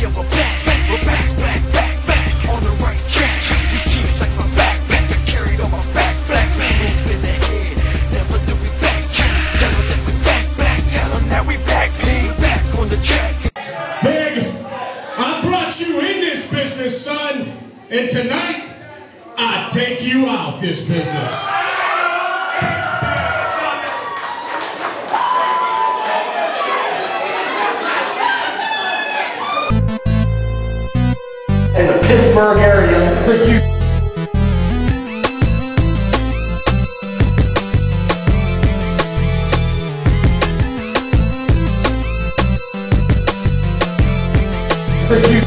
Yeah, we're back, on the right track. We keys like my backpack, I carried on my back, black man, move in the head. Never do we backtrack, tell them that we back, tell them that we back on the track. Big, I brought you in this business, son, and tonight, I take you out this business. In the Pittsburgh area, for you. For you.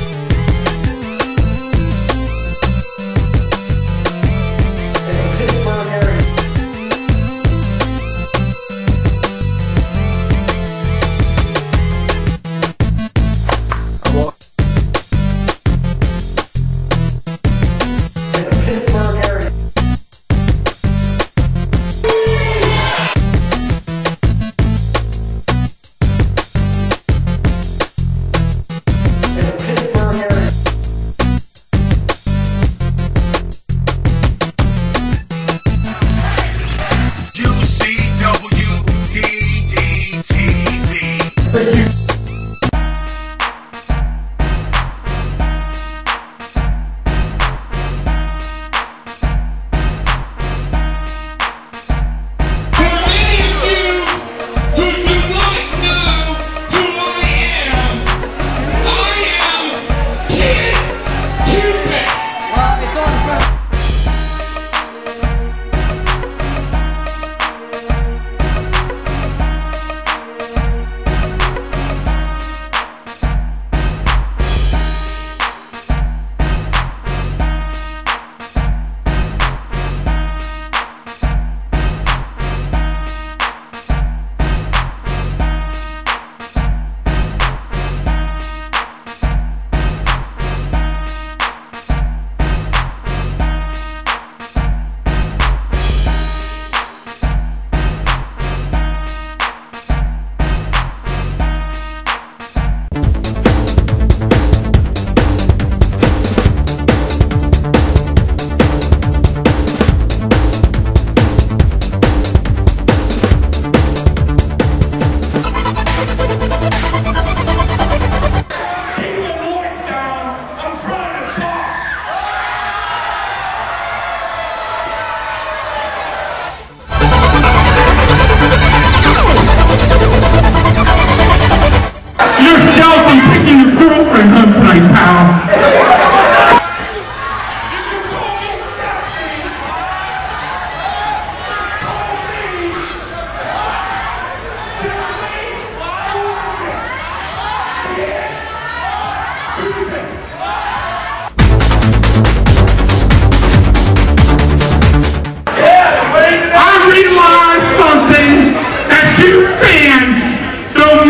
UCW DDTv. Thank you.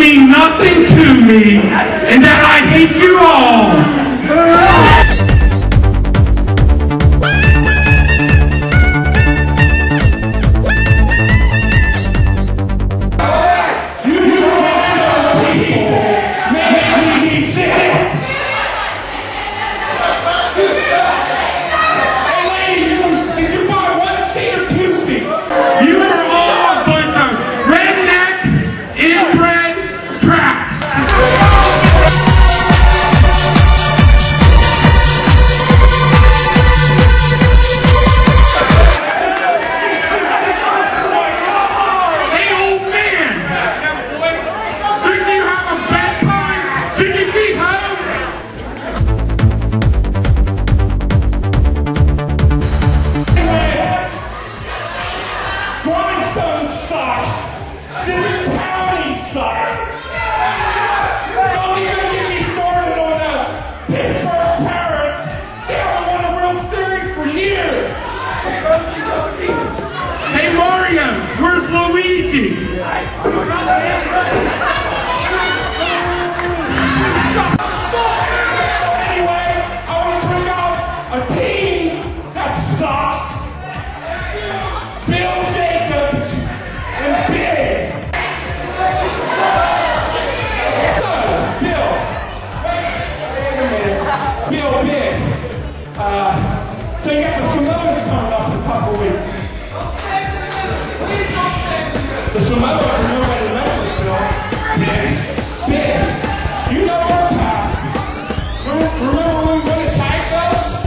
Nothing to me, and that I hate you all. Hey Mario, where's Luigi? real big. So you got the Samoans coming up in a couple weeks. The Samoans, nobody knows this, Bill. Big. You know our past. Remember when we won the tag belts?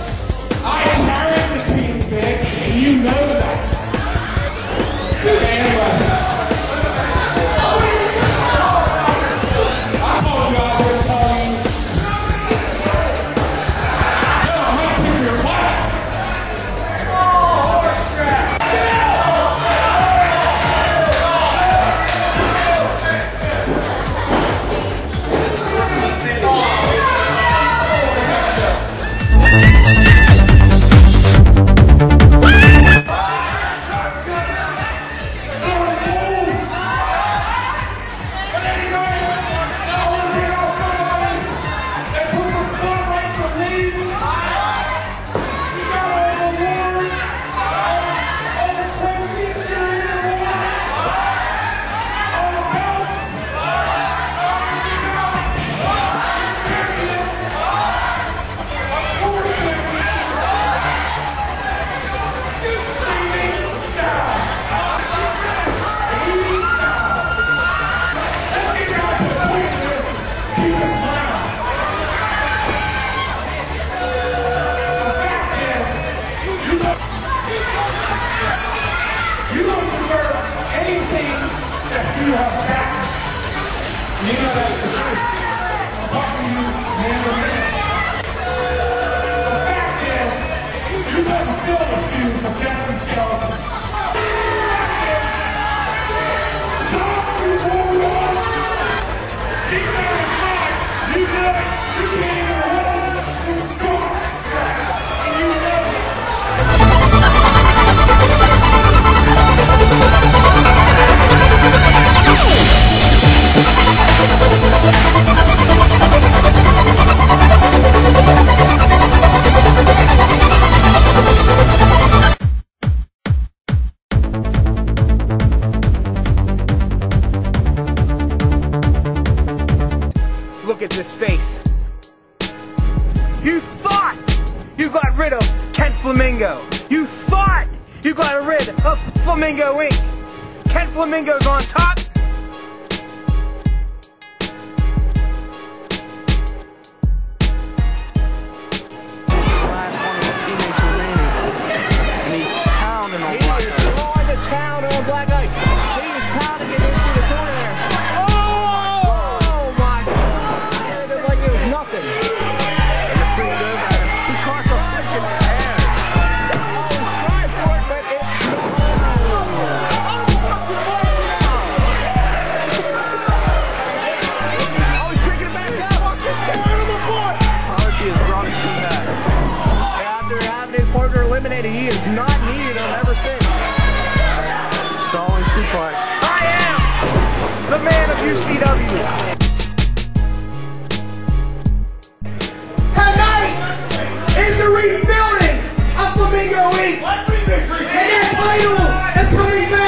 I carried the team, Big, and you know that. Anyway. I told you I would tell you. No, I'm going to pick your butt. You don't deserve anything that you have got. You know that's the truth. I'm talking to you, man to man. The fact is, you couldn't fill the shoes of Jesse's job. Sorry, warrior! Keep that in mind. You know it. You can't even hold your guard. And you know it. Look at this face. You thought you got rid of Kent Flamingo. You thought you got rid of Flamingo Inc. Kent Flamingo's on top. Last one of his teammates remaining. And he's pounding on Black Ice. He is throwing the town on Black Ice. He is pounding it into the corner there. Oh my God. It looked like it was nothing. He caught the freaking air. Oh, he's trying for it, but it's oh, he's picking it back up. Archie has brought his team back. After having his partner eliminated, he has not needed him ever since. Stalling suplex. I am the man of UCW. Tonight is the rebuilding of Flamingo Inc. And that title is coming back.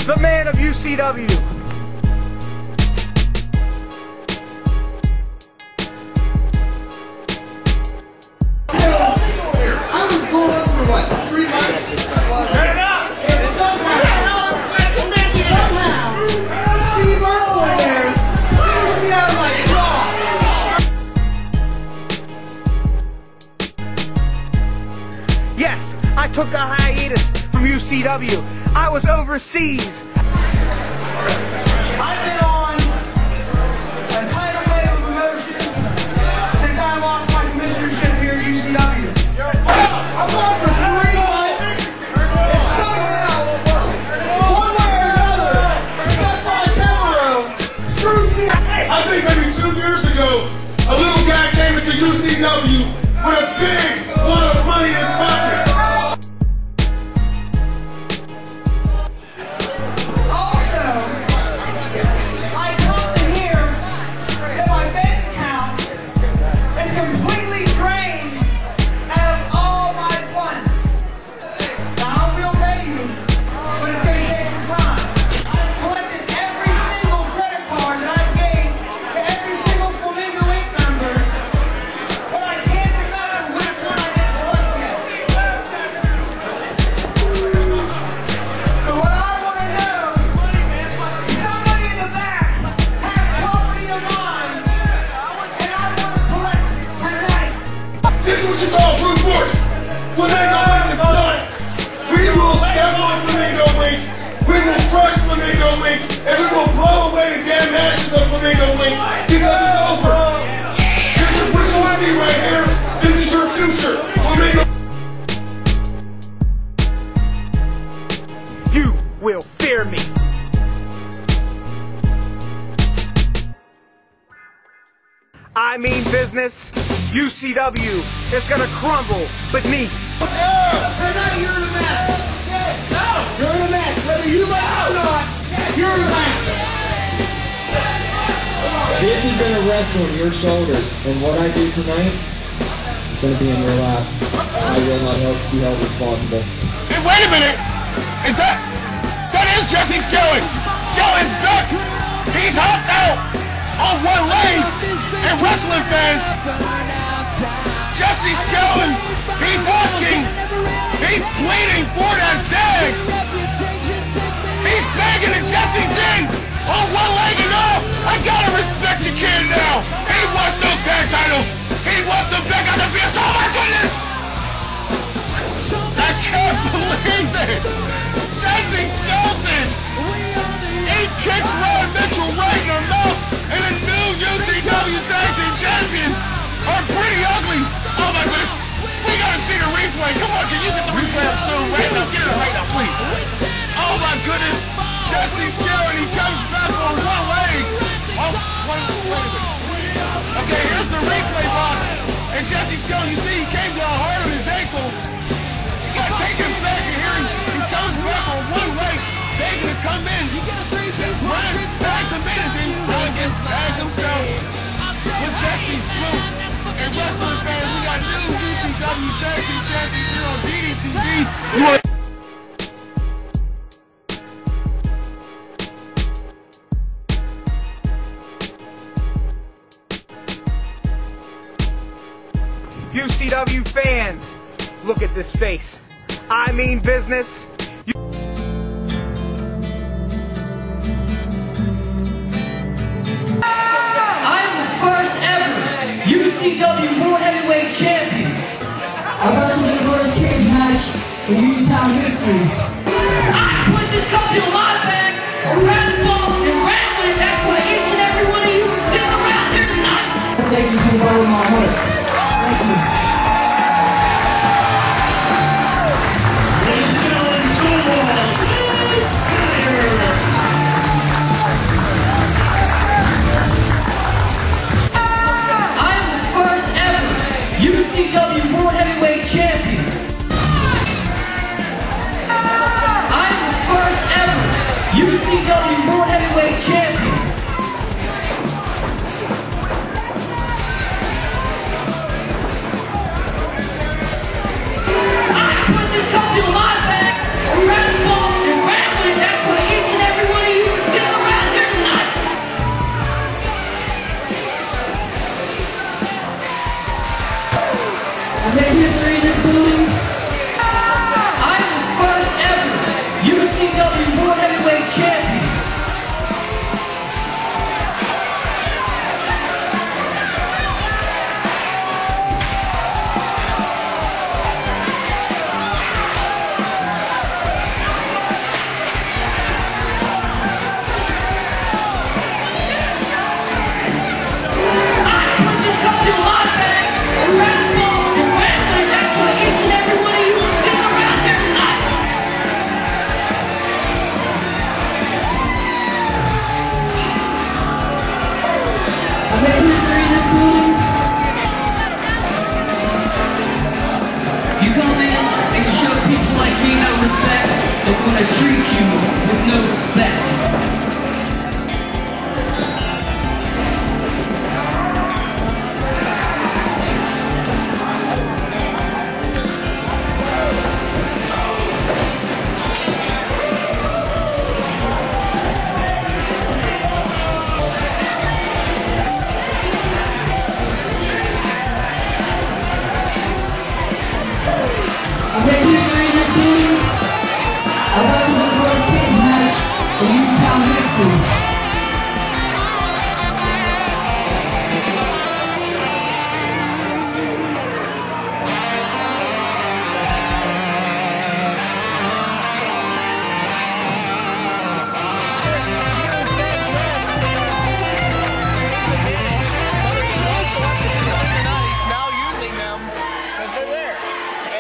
the man of UCW. I was going for what, 3 months? And somehow, Steve Urkel in there pushed me out of my job. Yes, I took a hiatus from UCW. I was overseas. I've been on a tidal wave of emotions since I lost my commissionership here at UCW. I'm gone for 3 months, and somehow, one way or another, Steph Devereaux screws me. I think maybe 2 years ago, a little guy came into UCW with a big wad of money in his pocket. Flamingo Link is done. We will step on Flamingo Link. We will crush Flamingo Link, and we will blow away the damn ashes of Flamingo Link because it's over. This is what you see right here. This is your future, Flamingo. You will fear me. I mean business. UCW is gonna crumble beneath. Tonight you're in a match. You're in a match. Whether you like it or not, you're in a match. This is going to rest on your shoulders, and what I do tonight is going to be in your lap. I will not be held responsible. Hey, wait a minute! That is Jesse Skellin! Skellin's back! He's hopped out on one leg! And wrestling fans, Jesse Skellin, he's asking, he's pleading for that tag! He's begging and Jesse's in! On one leg and all! I gotta respect the kid now! He wants those tag titles! He wants them back on the fist! Oh my goodness! I can't believe it! Jesse Skellin! He kicks Ron Mitchell right in the mouth, and the new UCW Tag Team Champions are pretty ugly! Oh my goodness! We gotta see the replay! Come on, can you get the replay up soon? Right now, get it right now, please! Oh my goodness! Jesse Skellin, he comes back on one leg! Oh, wait a minute. Okay, here's the replay box. And Jesse Skellin, you see he came down hard on his ankle. You gotta take him back, and here he comes back on one leg. They're gonna come in. Just run, tag the in, and then Ryan tags himself with Jesse's flute. And wrestling fans, we got new UCW Champion here on DDTv. UCW fans, look at this face. I mean business. I am the first ever UCW World Heavyweight Champion. I wrestled the first cage match in Uniontown history. I put this company on my back, around the ball, and ran with it. That's why each and every one of you is sitting around here tonight. Thank you for the bottom of my heart. Thank you. UCW World Heavyweight Champion. I am the first ever UCW like me no respect, they're gonna treat you with no respect. I make history in this building. I wrestled the first cage match in UCW history.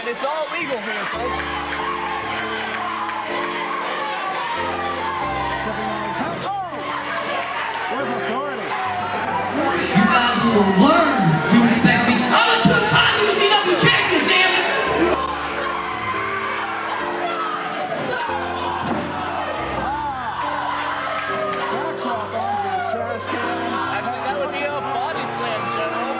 It's all legal here, folks. With authority. You guys will learn to respect me. I'm a two-time UCW champion, damn it! Actually, that would be a body slam, General.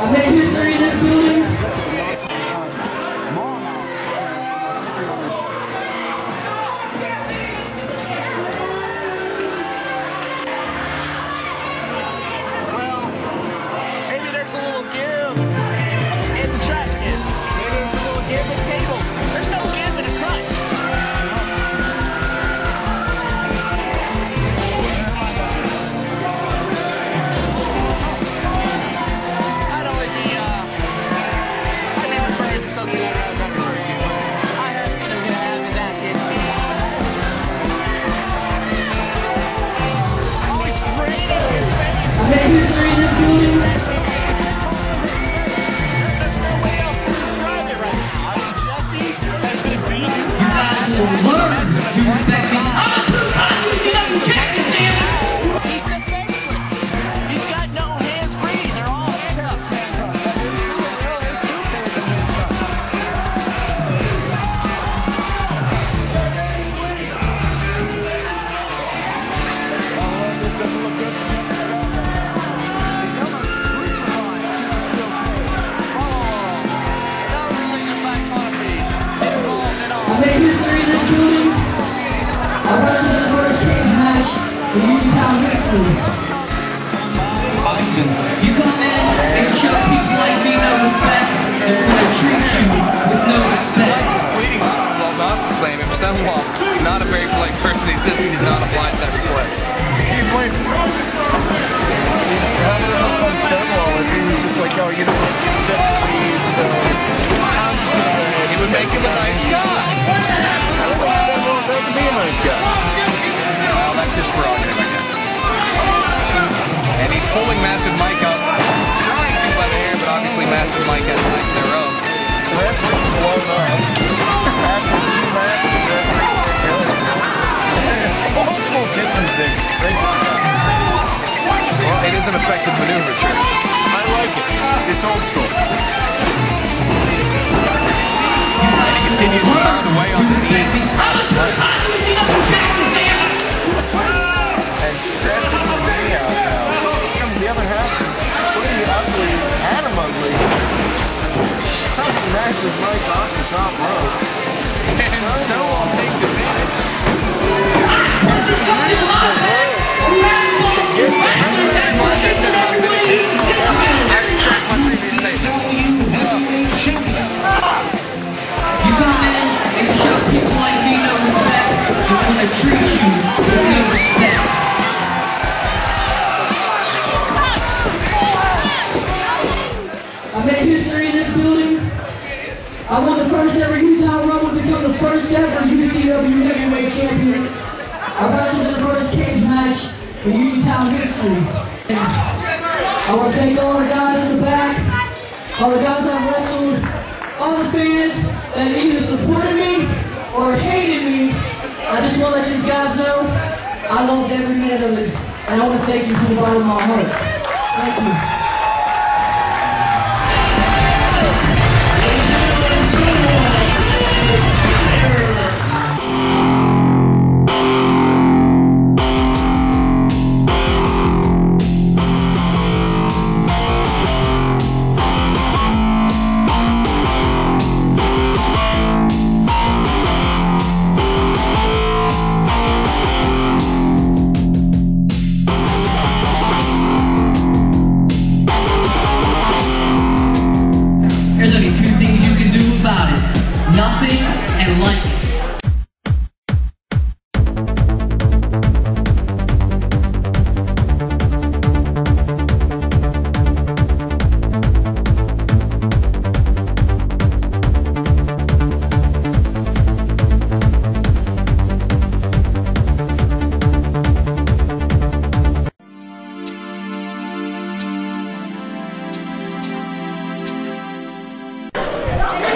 I make history in this building. Well, maybe there's a little give in the trash can. Maybe there's a little give in tables. There's no give in a crunch. I'd only be, I'd be referring to something that I've never heard to. I have seen him get out of that kid too. Oh, he's raining his face. I make history in this building. There's no way else to describe it right now. I mean, Jesse has been beaten. You guys will learn to respect me. I'm a two-time UCW champion, damn it! He's defenseless. He's got no hands free. They're all handcuffs. I make history in this building. I wrestled the first cage match in UCW history. You come in and show people like me no respect, they're gonna treat you with no respect. Bleeding was well not to slam him. Stonewall, not a very polite person. He did not oblige that request. He played Stonewall if he was just like, oh, you know what, you said please, so I'm just gonna go ahead. It would make him a nice guy. I don't know how everyone's supposed to be a nice guy. Well, that's his prerogative, I guess. And he's pulling Massive Mike up, trying to by the hair, but obviously Massive Mike has a life of their own. The referee's blown up. After the two matches, the referee old school kitchen sink. Well, it is an effective maneuver, Church. I like it. It's old school. And he continues to pound away on his knee. I'm a two-time UCW champion, damn it! And stretching the knee out now. Here comes the other half. Pretty ugly, Adam ugly. Massive Mike off the top rope. And Stonewall takes advantage. Like I said, I'm going to finish it. I retract my previous statement. You come in and show people like me no respect, they're gonna treat you with no respect. I make history in this building. I won the first ever Utah Rumble to become the first ever UCW Heavyweight Champion. I wrestled in the first cage match in Utah history. I want to thank all the guys in the back, all the guys I've wrestled, all the fans that either supported me or hated me. I just want to let you guys know I loved every minute of it, and I want to thank you from the bottom of my heart. Thank you. There's only two things you can do about it. Nothing and like it.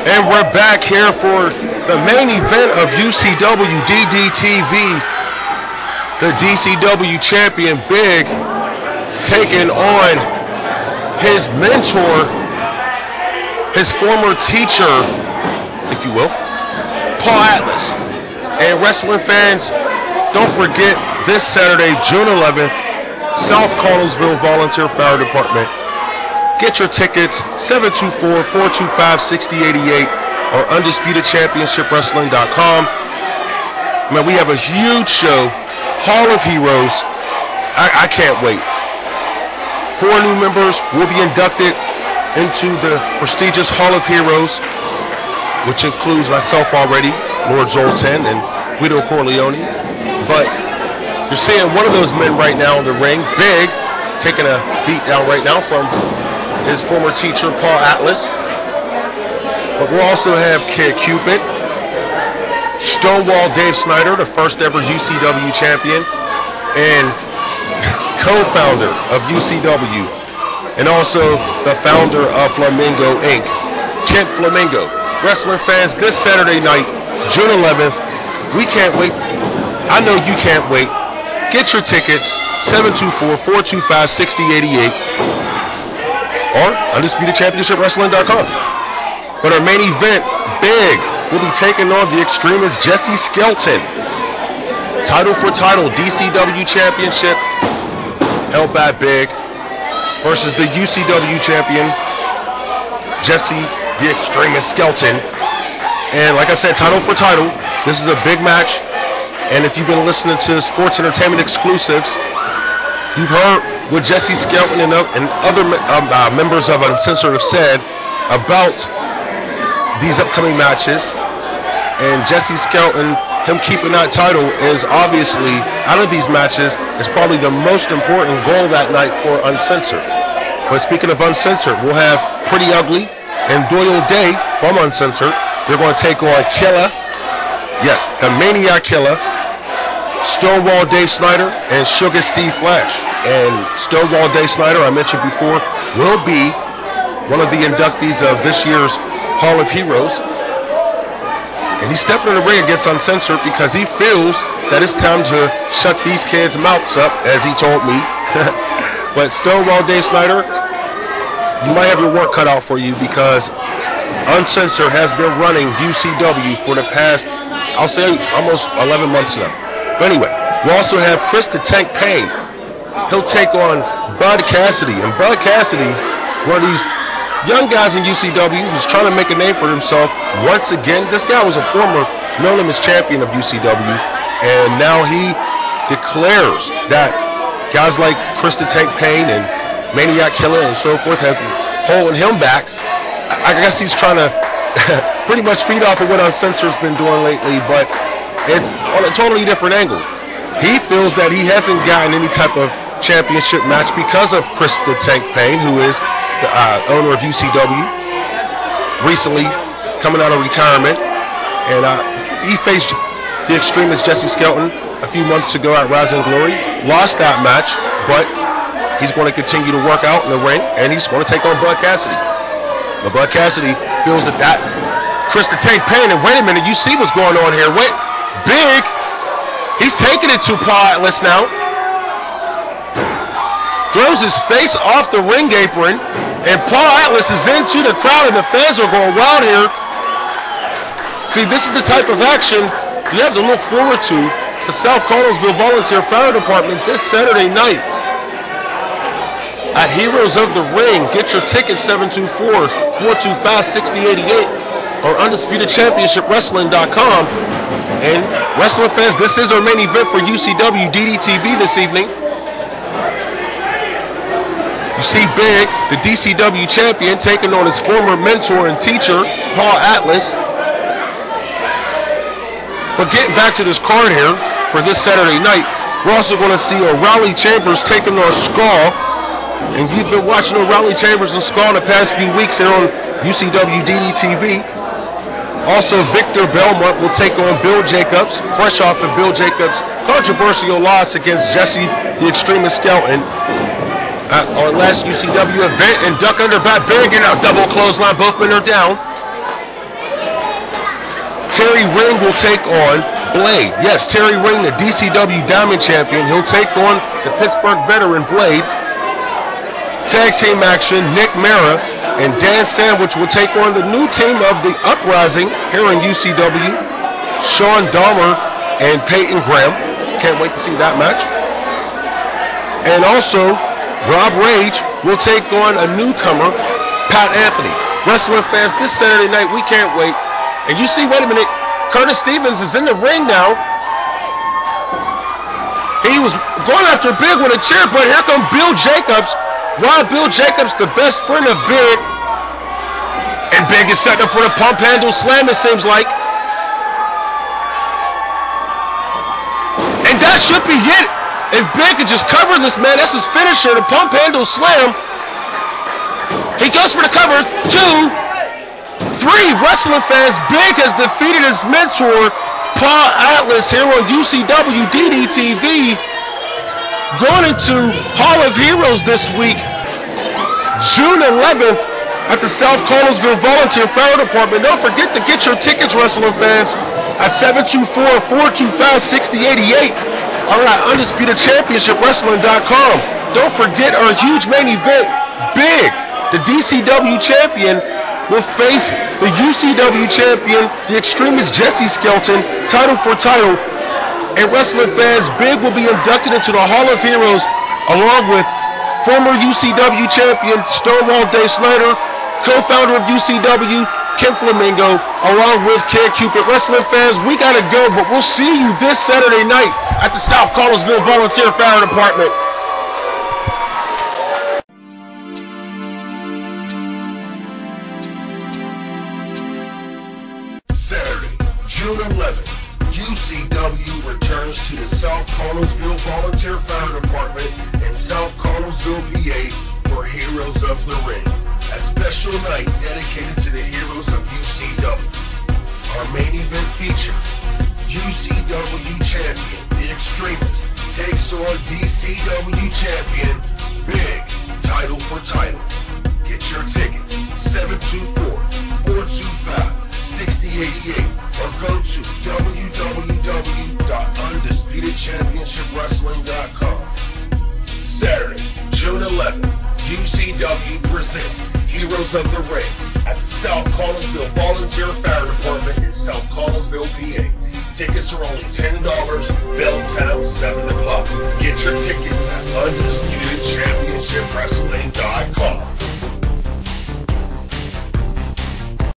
And we're back here for the main event of UCW DDTv. The DCW Champion Bigg taking on his mentor, his former teacher, if you will, Paul Atlas. And wrestling fans, don't forget this Saturday, June 11th, South Connellsville Volunteer Fire Department. Get your tickets, 724-425-6088 or UndisputedChampionshipWrestling.com. Man, we have a huge show, Hall of Heroes. I can't wait. 4 new members will be inducted into the prestigious Hall of Heroes, which includes myself already, Lord Zoltan and Guido Corleone. But you're seeing one of those men right now in the ring, Bigg, taking a beat down right now from his former teacher, Paul Atlas. But we'll also have Kid Cupid, Stonewall Dave Snyder, the first ever UCW champion, and co-founder of UCW, and also the founder of Flamingo Inc., Kent Flamingo. Wrestling fans, this Saturday night, June 11th, we can't wait. I know you can't wait. Get your tickets, 724-425-6088. or UndisputedChampionshipWrestling.com. But our main event, Bigg, will be taking on the extremist Jesse Skelton. Title for title, DCW Championship, held by Bigg, versus the UCW Champion, Jesse the Extremist Skelton. And like I said, title for title, this is a big match. And if you've been listening to Sports Entertainment exclusives, you've heard what Jesse Skelton and other members of Uncensored have said about these upcoming matches. And Jesse Skelton, him keeping that title is obviously, out of these matches, is probably the most important goal that night for Uncensored. But speaking of Uncensored, we'll have Pretty Ugly and Doyle Day from Uncensored. They're going to take on Killer, yes, the Maniac Killer, Stonewall Dave Snyder, and Sugar Steve Flash. And Stonewall Dave Snyder, I mentioned before, will be one of the inductees of this year's Hall of Heroes. And he's stepping in the ring against Uncensored because he feels that it's time to shut these kids' mouths up, as he told me. But Stonewall Dave Snyder, you might have your work cut out for you because Uncensored has been running UCW for the past, I'll say, almost 11 months now. But anyway, we also have Chris the Tank Payne. He'll take on Bud Cassidy. And Bud Cassidy, one of these young guys in UCW who's trying to make a name for himself once again. This guy was a former no-limits champion of UCW. And now he declares that guys like Chris the Tank Payne and Maniac Killer and so forth have holding him back. I guess he's trying to pretty much feed off of what Uncensored's been doing lately, but it's on a totally different angle. He feels that he hasn't gotten any type of championship match because of Chris the Tank Payne, who is the owner of UCW, recently coming out of retirement. And he faced the extremist Jesse Skelton a few months ago at Rise and Glory, lost that match, but he's going to continue to work out in the ring, and he's going to take on Bud Cassidy. But Bud Cassidy feels that Chris the Tank Payne, and wait a minute, you see what's going on here. Wait, Bigg, he's taking it to Paul Atlas now. throws his face off the ring apron, and Paul Atlas is into the crowd, and the fans are going wild here. See, this is the type of action you have to look forward to the South Connellsville Volunteer Fire Department this Saturday night at Heroes of the Ring. Get your tickets 724-425-6088 or UndisputedChampionshipWrestling.com. And wrestling fans, this is our main event for UCW DDTv this evening. You see Bigg, the DCW champion, taking on his former mentor and teacher, Paul Atlas. But getting back to this card here for this Saturday night, we're also going to see O'Reilly Chambers taking on Skull. And you've been watching O'Reilly Chambers and Skull in the past few weeks here on UCW DDTv. Also, Victor Belmont will take on Bill Jacobs, fresh off of Bill Jacobs' controversial loss against Jesse the Extremist Skelton at our last UCW event. And duck under back Bigg and a double clothesline, both men are down. Terry Ring will take on Blade. Yes, Terry Ring, the DCW Diamond Champion. He'll take on the Pittsburgh veteran Blade. Tag team action, Nick Mara and Dan Sandwich will take on the new team of the Uprising here in UCW, Sean Dahmer and Peyton Graham. Can't wait to see that match. And also, Rob Rage will take on a newcomer, Pat Anthony. Wrestling fans, this Saturday night, we can't wait. And you see, wait a minute, Curtis Stevens is in the ring now. He was going after Bigg with a chair, but here comes Bill Jacobs. While Bill Jacobs, the best friend of Bigg, and Bigg is set up for the pump handle slam, it seems like. And that should be it. If Bigg could just cover this man, that's his finisher, the pump handle slam. He goes for the cover, 2, 3. Wrestling fans, Bigg has defeated his mentor, Paul Atlas, here on UCW DDTv. Going into Hall of Heroes this week, June 11th at the South Connellsville Volunteer Fire Department. Don't forget to get your tickets, wrestling fans, at 724-425-6088 or at UndisputedChampionshipWrestling.com. Don't forget our huge main event, Bigg, the DCW champion, will face the UCW champion, the Extremist Jesse Skelton, title for title. And wrestling fans, Bigg will be inducted into the Hall of Heroes along with former UCW champion Stonewall Dave Snyder, co-founder of UCW, Kim Flamingo, along with Kid Cupid. Wrestling fans, we gotta go, but we'll see you this Saturday night at the South Connellsville Volunteer Fire Department. Saturday, June 11th. UCW returns to the South Connellsville Volunteer Fire Department in South Connellsville, PA for Heroes of the Ring, a special night dedicated to the heroes of UCW. Our main event features UCW Champion, the Extremist, takes on DCW Champion, Bigg, title for title. Get your tickets, 724-425-6088 or go to www.UndisputedChampionshipWrestling.com. Saturday, June 11th, UCW presents Heroes of the Ring at the South Connellsville Volunteer Fire Department in South Connellsville, PA. Tickets are only $10, bell time 7 o'clock. Get your tickets